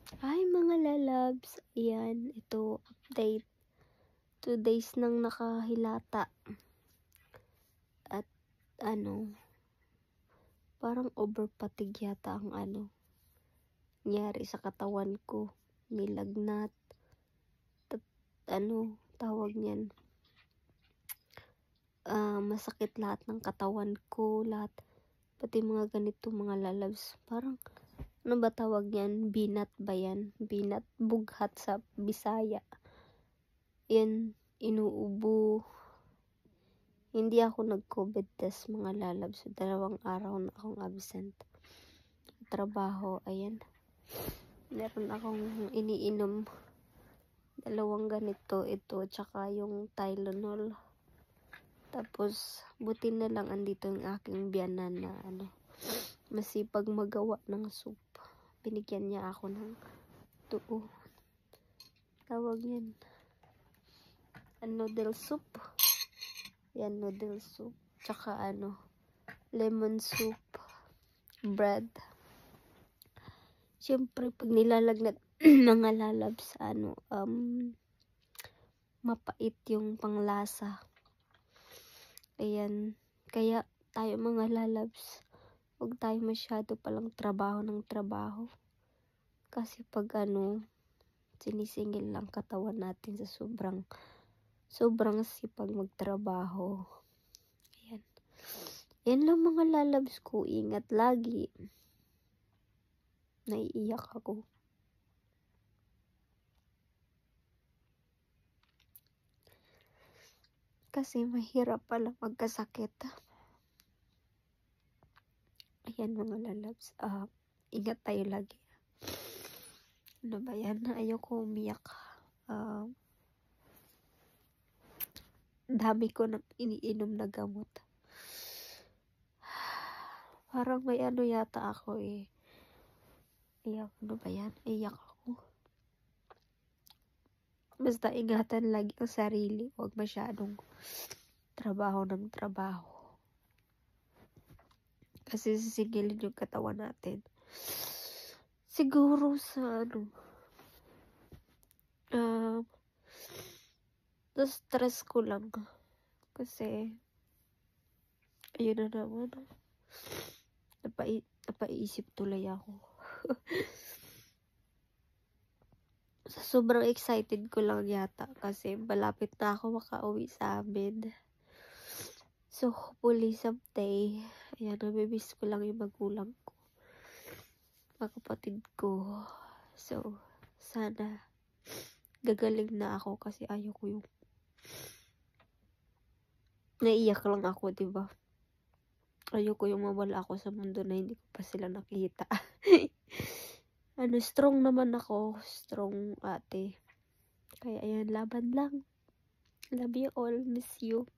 Hi mga lalabs, ayan, ito update. 2 days nang nakahilata. At parang overpatig yata ang nangyari sa katawan ko. Nilagnat. Tawag niyan. Masakit lahat ng katawan ko, lahat. Pati mga ganito mga lalabs. Parang, ano ba tawag niyan? Binat ba yan? Binat, bughat sa Bisaya. Yan, inuubo. Hindi ako nag-COVID test mga lalabs. So, 2 araw na akong absent. Trabaho, ayan. Meron akong iniinom. 2 ganito, ito, tsaka yung Tylenol. Tapos, buti na lang andito yung aking biyanan na masipag magawa ng soup. Binigyan niya ako ng tawag yan. Noodle soup. Yan, noodle soup. Tsaka lemon soup. Bread. Siyempre, pag nilalagnat mga lalabs, mapait yung panglasa. Ayan. Kaya, tayo mga lalabs, huwag tayo masyado palang trabaho ng trabaho. Kasi pag sinisingil lang katawan natin sa sobrang sipag magtrabaho. Ayan. Yan lang mga lalabs ko. Ingat lagi. Naiiyak ako. Kasi mahirap pala magkasakit. Ayan mga lalabs. Ingat tayo lagi. Ano ba yan? Ayoko umiyak. Dami ko nang iniinom na gamot. Parang may yata ako eh. Iyak, ano ba yan? Iyak ako. Basta ingatan lagi ang sarili. Huwag masyadong trabaho ng trabaho. Kasi sisigilin yung katawan natin. Siguro sa na-stress ko lang. Kasi, ayun na naman. Napaiisip tuloy ako. Sobrang excited ko lang yata. Kasi malapit na ako makauwi sa amin. So, hopefully someday, ayan, namimiss ko lang yung magulang ko. Mga kapatid ko. So, sana gagaling na ako kasi ayoko yung naiiyak lang ako, diba? Ayoko yung mawala ako sa mundo na hindi ko pa sila nakita. Strong naman ako. Strong ate. Kaya ayan, laban lang. Love you all. Miss you.